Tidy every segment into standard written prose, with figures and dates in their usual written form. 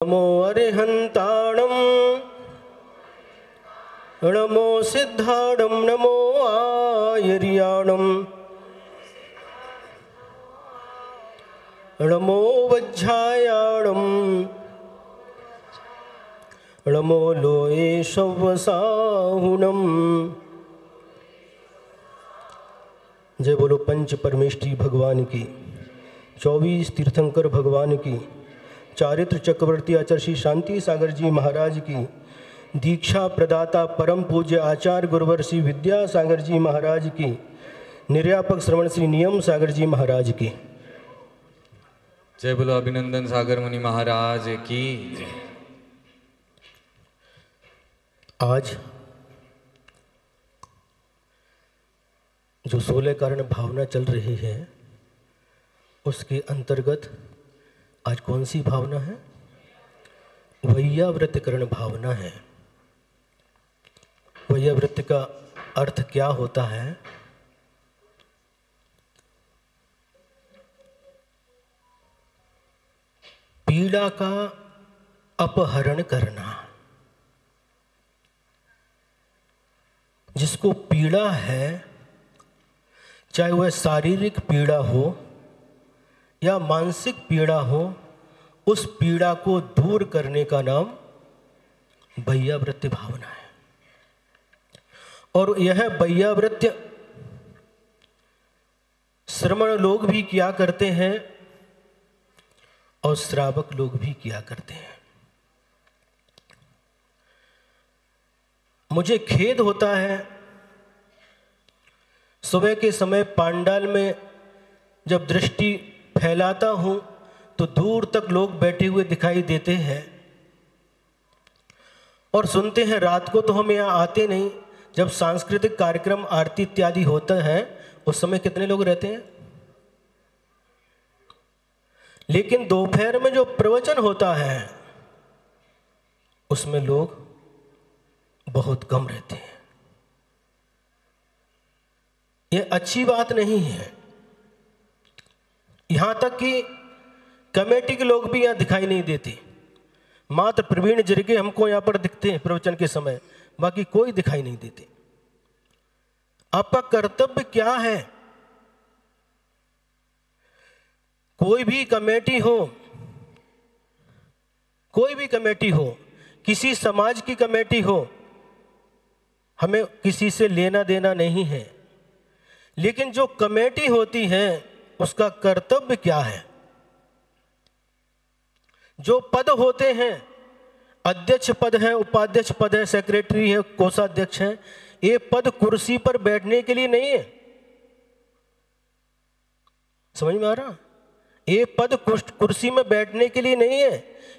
नमो अरिहंताणं नमो सिद्धाणं नमो आयर्याणं नमो वज्झायाणं नमो लोये शव्वसाहुणं। जय बोलो पंच परमेष्ठी भगवान की, 24 तीर्थंकर भगवान की, चारित्र चक्रवर्ती आचार्य श्री शांति सागर जी महाराज की, दीक्षा प्रदाता परम पूज्य आचार्य गुरुवर श्री विद्यासागर जी महाराज की, निर्यापक श्रवण श्री नियम सागर जी महाराज की। जय बोलो अभिनंदन सागर मुनि महाराज की। आज जो 16 कारण भावना चल रही है उसके अंतर्गत आज कौन सी भावना है? वैयावृत्तिकरण भावना है। वैयावृत्ति का अर्थ क्या होता है? पीड़ा का अपहरण करना। जिसको पीड़ा है, चाहे वह शारीरिक पीड़ा हो या मानसिक पीड़ा हो, उस पीड़ा को दूर करने का नाम वैयावृत्ति भावना है। और यह वैयावृत्ति श्रमण लोग भी किया करते हैं और श्रावक लोग भी किया करते हैं। मुझे खेद होता है, सुबह के समय पांडाल में जब दृष्टि फैलाता हूं तो दूर तक लोग बैठे हुए दिखाई देते हैं और सुनते हैं। रात को तो हम यहाँ आते नहीं, जब सांस्कृतिक कार्यक्रम आरती इत्यादि होता है उस समय कितने लोग रहते हैं। लेकिन दोपहर में जो प्रवचन होता है उसमें लोग बहुत कम रहते हैं। यह अच्छी बात नहीं है। यहां तक कि कमेटी के लोग भी यहां दिखाई नहीं देते। मात्र प्रवीण जरगे हमको यहां पर दिखते हैं प्रवचन के समय, बाकी कोई दिखाई नहीं देते। आपका कर्तव्य क्या है? कोई भी कमेटी हो, कोई भी कमेटी हो, किसी समाज की कमेटी हो, हमें किसी से लेना देना नहीं है। लेकिन जो कमेटी होती है उसका कर्तव्य क्या है? जो पद होते हैं, अध्यक्ष पद है, उपाध्यक्ष पद है, सेक्रेटरी है, कोषाध्यक्ष है, ये पद कुर्सी पर बैठने के लिए नहीं है। समझ में आ रहा? ये पद कुर्सी में बैठने के लिए नहीं है,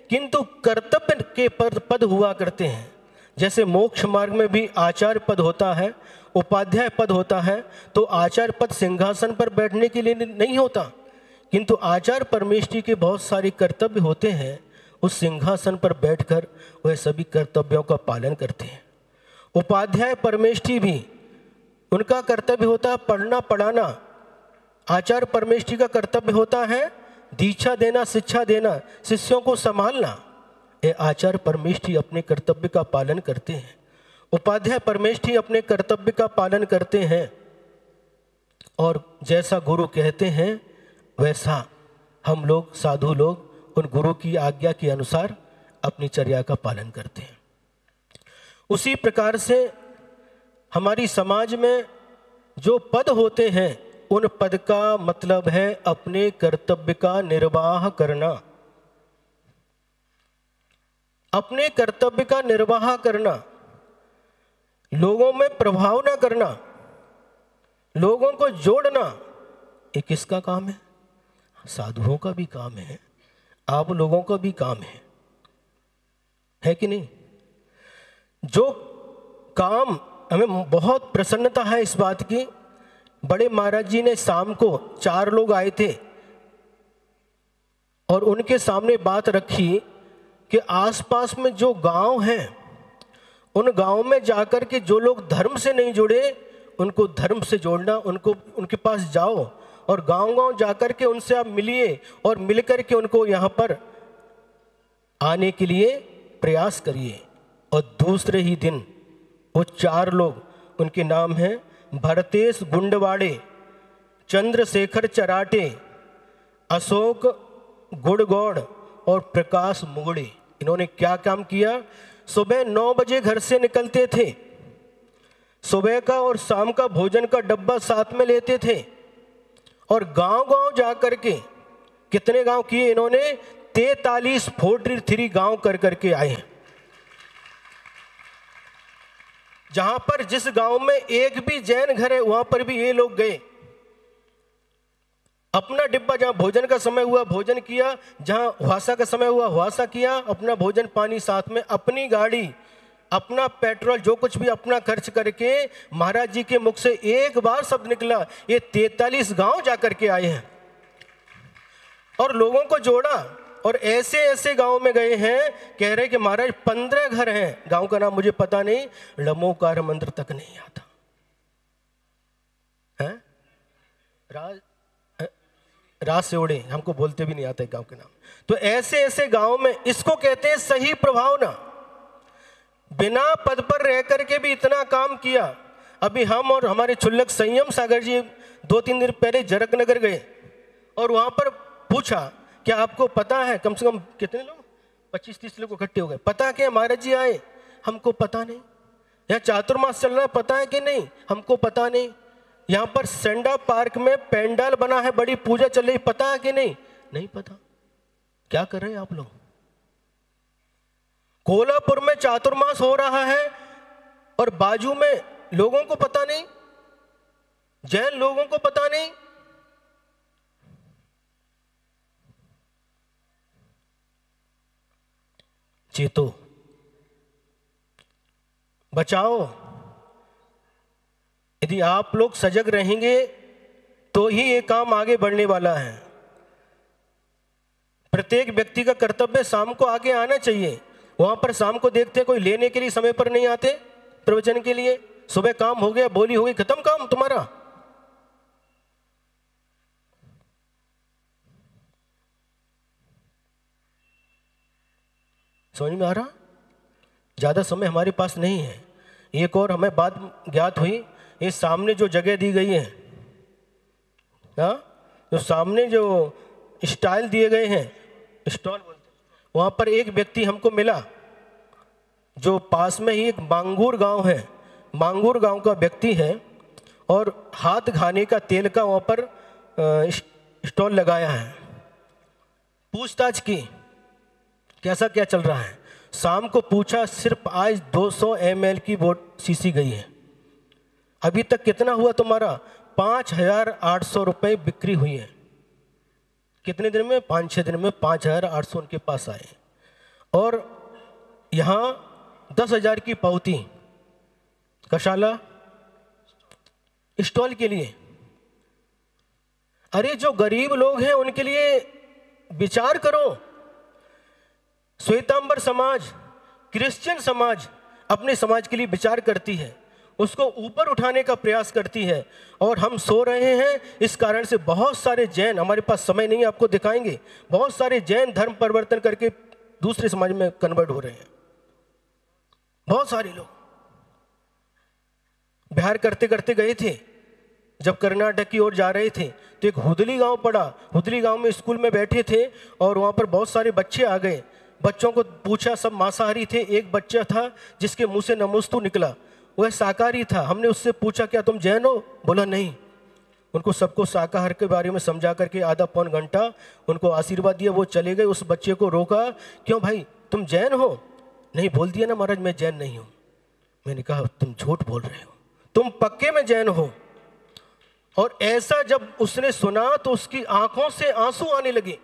किंतु कर्तव्य के पद हुआ करते हैं। जैसे मोक्ष मार्ग में भी आचार्य पद होता है, उपाध्याय पद होता है, तो आचार्य पद सिंहासन पर बैठने के लिए नहीं होता, किंतु आचार्य परमेष्ठी के बहुत सारे कर्तव्य होते हैं। उस सिंहासन पर बैठकर वह सभी कर्तव्यों का पालन करते हैं। उपाध्याय परमेष्ठी भी, उनका कर्तव्य होता है पढ़ना पढ़ाना। आचार्य परमेष्ठी का कर्तव्य होता है दीक्षा देना, शिक्षा देना, शिष्यों को संभालना। ये आचार्य परमेष्ठी अपने कर्तव्य का पालन करते हैं। उपाध्याय परमेष्ठी अपने कर्तव्य का पालन करते हैं और जैसा गुरु कहते हैं वैसा हम लोग साधु लोग उन गुरु की आज्ञा के अनुसार अपनी चर्या का पालन करते हैं। उसी प्रकार से हमारी समाज में जो पद होते हैं, उन पद का मतलब है अपने कर्तव्य का निर्वाह करना। अपने कर्तव्य का निर्वाह करना, लोगों में प्रभाव ना करना, लोगों को जोड़ना, ये किसका काम है? साधुओं का भी काम है, आप लोगों का भी काम है कि नहीं? जो काम हमें बहुत प्रसन्नता है इस बात की। बड़े महाराज जी ने शाम को 4 लोग आए थे और उनके सामने बात रखी कि आसपास में जो गांव हैं उन गांव में जाकर के जो लोग धर्म से नहीं जुड़े उनको धर्म से जोड़ना। उनको उनके पास जाओ और गांव-गांव जाकर के उनसे आप मिलिए और मिलकर के उनको यहाँ पर आने के लिए प्रयास करिए। और दूसरे ही दिन वो 4 लोग, उनके नाम हैं भरतेश गुंडवाड़े, चंद्रशेखर चराटे, अशोक गुड़गौड़ और प्रकाश मुगड़े। इन्होंने क्या काम किया? सुबह 9 बजे घर से निकलते थे, सुबह का और शाम का भोजन का डब्बा साथ में लेते थे और गांव-गांव जा कर के, कितने गांव किए इन्होंने? 43 गांव कर करके आए हैं। जहां पर जिस गांव में एक भी जैन घर है वहां पर भी ये लोग गए। अपना डिब्बा, जहां भोजन का समय हुआ भोजन किया, जहां हुआसा का समय हुआ हुआसा किया, अपना भोजन पानी साथ में, अपनी गाड़ी, अपना पेट्रोल, जो कुछ भी अपना खर्च करके महाराज जी के मुख से एक बार शब्द निकला, ये 43 गांव जाकर के आए हैं और लोगों को जोड़ा। और ऐसे ऐसे गांव में गए हैं, कह रहे कि महाराज 15 घर हैं, गांव का नाम मुझे पता नहीं, लमोकार मंत्र तक नहीं आता है। राज से उड़े, हमको बोलते भी नहीं आता है गांव के नाम। तो ऐसे ऐसे गांव में, इसको कहते हैं सही प्रभावना। बिना पद पर रह करके भी इतना काम किया। अभी हम और हमारे छुल्लक संयम सागर जी 2-3 दिन पहले जरकनगर गए और वहां पर पूछा, क्या आपको पता है, कम से कम कितने लोग, 25-30 लोग इकट्ठे हो गए, पता क्या महाराज जी आए? हमको पता नहीं। यहाँ चातुर्मास चल रहा है, पता है कि नहीं? हमको पता नहीं। यहाँ पर सेंडा पार्क में पेंडाल बना है, बड़ी पूजा चल रही, पता है कि नहीं? नहीं पता। क्या कर रहे हैं आप लोग? कोल्हापुर में चातुर्मास हो रहा है और बाजू में लोगों को पता नहीं, जैन लोगों को पता नहीं। चेतो, बचाओ। यदि आप लोग सजग रहेंगे तो ही ये काम आगे बढ़ने वाला है। प्रत्येक व्यक्ति का कर्तव्य शाम को आगे आना चाहिए। वहां पर शाम को देखते कोई लेने के लिए समय पर नहीं आते प्रवचन के लिए। सुबह काम हो गया, बोली हो गई, खत्म काम तुम्हारा। समझ में आ रहा? ज्यादा समय हमारे पास नहीं है। एक और हमें बात ज्ञात हुई, ये सामने जो जगह दी गई है, जो सामने जो स्टाइल दिए गए हैं, स्टॉल बोलते हैं, वहाँ पर एक व्यक्ति हमको मिला जो पास में ही एक मांगूर गांव है, मांगूर गांव का व्यक्ति है और हाथ खाने का तेल का वहाँ पर स्टॉल लगाया है। पूछताछ की, कैसा क्या चल रहा है? शाम को पूछा, सिर्फ आज 200 ml की शीशी गई है। अभी तक कितना हुआ तुम्हारा? 5,800 रुपये बिक्री हुई है। कितने दिन में? 5-6 दिन में 5,800 उनके पास आए। और यहाँ 10,000 की पावती कशाला स्टॉल के लिए। अरे जो गरीब लोग हैं उनके लिए विचार करो। श्वेतांबर समाज, क्रिश्चियन समाज अपने समाज के लिए विचार करती है, उसको ऊपर उठाने का प्रयास करती है। और हम सो रहे हैं इस कारण से बहुत सारे जैन, हमारे पास समय नहीं आपको दिखाएंगे, बहुत सारे जैन धर्म परिवर्तन करके दूसरे समाज में कन्वर्ट हो रहे हैं। बहुत सारे लोग बिहार करते करते गए थे, जब कर्नाटक की ओर जा रहे थे तो एक हुदली गांव पड़ा। हुदली गांव में स्कूल में बैठे थे और वहां पर बहुत सारे बच्चे आ गए। बच्चों को पूछा, सब मांसाहारी थे। एक बच्चा था जिसके मुंह से नमोस्तु निकला, वह शाकाहारी था। हमने उससे पूछा, क्या तुम जैन हो? बोला नहीं। उनको सबको शाकाहार के बारे में समझा करके आधा पौन घंटा उनको आशीर्वाद दिया, वो चले गए। उस बच्चे को रोका, क्यों भाई तुम जैन हो? नहीं, बोल दिया ना महाराज मैं जैन नहीं हूं। मैंने कहा तुम झूठ बोल रहे हो, तुम पक्के में जैन हो। और ऐसा जब उसने सुना तो उसकी आंखों से आंसू आने लगे।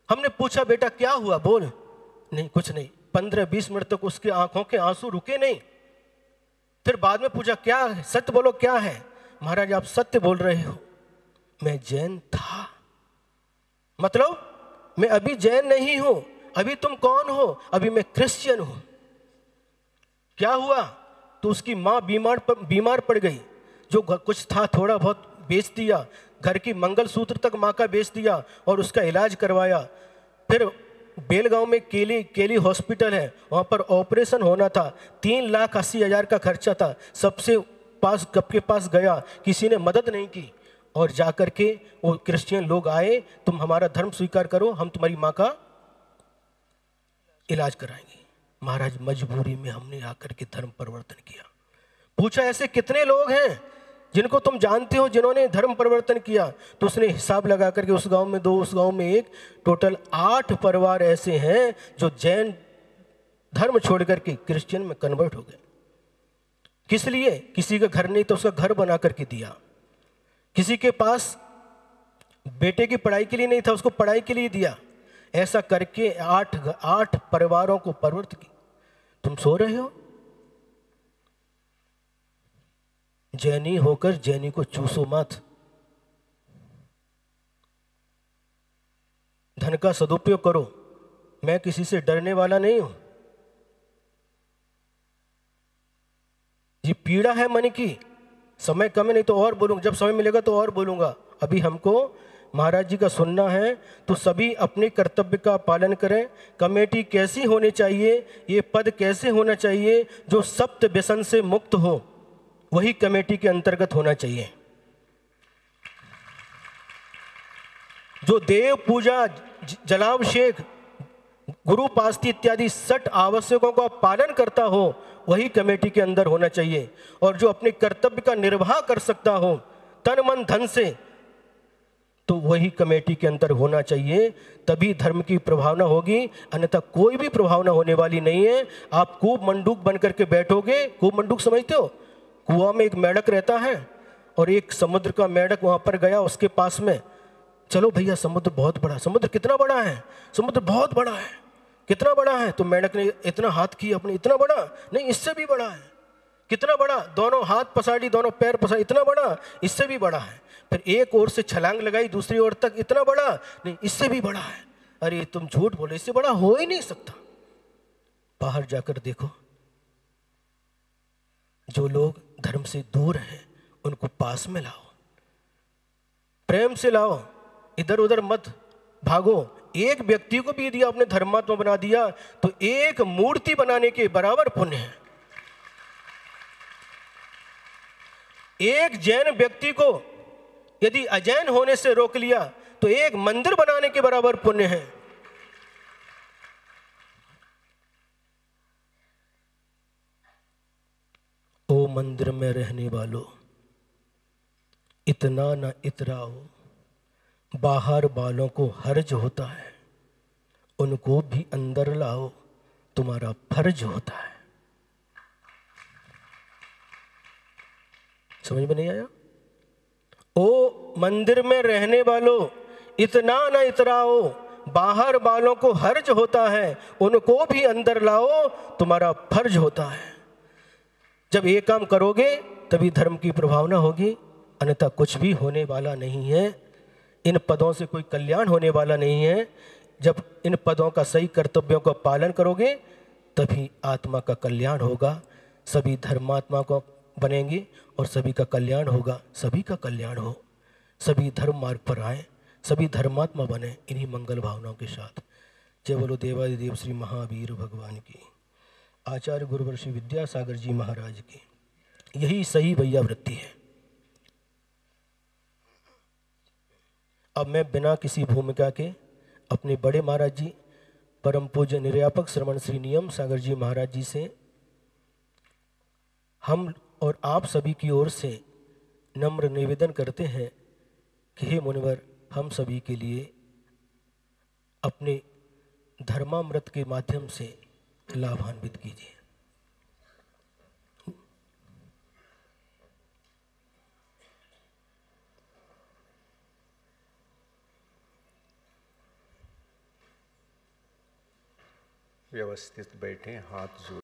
हमने पूछा, बेटा क्या हुआ? बोल। नहीं कुछ नहीं। 15-20 मिनट तक उसकी आंखों के आंसू रुके नहीं। फिर बाद में पूछा, क्या है? सत्य बोलो, क्या है? महाराज आप सत्य बोल रहे हो, मैं जैन था। मतलब मैं अभी जैन नहीं हूं। अभी तुम कौन हो? अभी मैं क्रिश्चियन हूं। क्या हुआ? तो उसकी मां बीमार पड़ गई। जो कुछ था थोड़ा बहुत बेच दिया, घर की मंगलसूत्र तक मां का बेच दिया और उसका इलाज करवाया। फिर बेलगांव में केली हॉस्पिटल है, वहाँ पर ऑपरेशन होना था, 3,80,000 का खर्चा था। सबके पास गया, किसी ने मदद नहीं की, और जाकर के वो क्रिश्चियन लोग आए, तुम हमारा धर्म स्वीकार करो, हम तुम्हारी माँ का इलाज कराएंगे। महाराज मजबूरी में हमने आकर के धर्म परिवर्तन किया। पूछा ऐसे कितने लोग हैं जिनको तुम जानते हो जिन्होंने धर्म परिवर्तन किया? तो उसने हिसाब लगा करके उस गांव में 2, उस गांव में 1, टोटल 8 परिवार ऐसे हैं जो जैन धर्म छोड़ करके क्रिश्चियन में कन्वर्ट हो गए। किस लिए? किसी का घर नहीं तो उसका घर बना करके दिया, किसी के पास बेटे की पढ़ाई के लिए नहीं था, उसको पढ़ाई के लिए दिया। ऐसा करके 8 परिवारों को परिवर्तित की। तुम सो रहे हो? जैनी होकर जैनी को चूसो मत। धन का सदुपयोग करो। मैं किसी से डरने वाला नहीं हूं। ये पीड़ा है मन की। समय कम है, नहीं तो और बोलूंगा, जब समय मिलेगा तो और बोलूंगा। अभी हमको महाराज जी का सुनना है, तो सभी अपने कर्तव्य का पालन करें। कमेटी कैसी होनी चाहिए, ये पद कैसे होना चाहिए, जो सप्त व्यसन से मुक्त हो, वही कमेटी के अंतर्गत होना चाहिए। जो देव पूजा, जलाभिषेक, गुरु पास्ती इत्यादि 60 आवश्यकों का पालन करता हो, वही कमेटी के अंदर होना चाहिए। और जो अपने कर्तव्य का निर्वाह कर सकता हो तन मन धन से, तो वही कमेटी के अंदर होना चाहिए। तभी धर्म की प्रभावना होगी, अन्यथा कोई भी प्रभावना होने वाली नहीं है। आप कूप मंडूक बन करके बैठोगे। कूप मंडूक समझते हो? कुआं में एक मेंढक रहता है और एक समुद्र का मेंढक वहां पर गया उसके पास में। चलो भैया, समुद्र बहुत बड़ा। समुद्र कितना बड़ा है? समुद्र बहुत बड़ा है। कितना बड़ा है? तो मेंढक ने इतना हाथ किया अपने, इतना बड़ा नहीं, इससे भी बड़ा है। कितना बड़ा? दोनों हाथ पसारी, दोनों पैर पसारी, इतना बड़ा, इससे भी बड़ा है। फिर एक ओर से छलांग लगाई दूसरी ओर तक, इतना बड़ा नहीं, इससे भी बड़ा है। अरे तुम झूठ बोले, इससे बड़ा हो ही नहीं सकता। बाहर जाकर देखो, जो लोग धर्म से दूर हैं उनको पास में लाओ, प्रेम से लाओ, इधर उधर मत भागो। एक व्यक्ति को भी यदि आपने धर्मात्मा बना दिया तो एक मूर्ति बनाने के बराबर पुण्य है। एक जैन व्यक्ति को यदि अजैन होने से रोक लिया तो एक मंदिर बनाने के बराबर पुण्य है। ओ मंदिर में रहने वालों, इतना न इतराओ, बाहर वालों को हर्ज होता है, उनको भी अंदर लाओ, तुम्हारा फर्ज होता है। समझ में नहीं आया? ओ मंदिर में रहने वालों, इतना न इतराओ, बाहर वालों को हर्ज होता है, उनको भी अंदर लाओ, तुम्हारा फर्ज होता है। जब ये काम करोगे तभी धर्म की प्रभावना होगी, अन्यथा कुछ भी होने वाला नहीं है। इन पदों से कोई कल्याण होने वाला नहीं है। जब इन पदों का सही कर्तव्यों का पालन करोगे तभी आत्मा का कल्याण होगा, सभी धर्मात्मा को बनेंगे और सभी का कल्याण होगा। सभी का कल्याण हो, सभी धर्म मार्ग पर आए, सभी धर्मात्मा बने, इन्हीं मंगल भावनाओं के साथ। जय बोलो देवादिदेव श्री महावीर भगवान की, आचार्य गुरुवर श्री विद्यासागर जी महाराज की। यही सही भैया वृत्ति है। अब मैं बिना किसी भूमिका के अपने बड़े महाराज जी परम पूज्य निर्यापक श्रवण श्री नियम सागर जी महाराज जी से हम और आप सभी की ओर से नम्र निवेदन करते हैं कि हे मुनिवर, हम सभी के लिए अपने धर्मामृत के माध्यम से लाभान्वित कीजिए। व्यवस्थित बैठे, हाथ जोड़।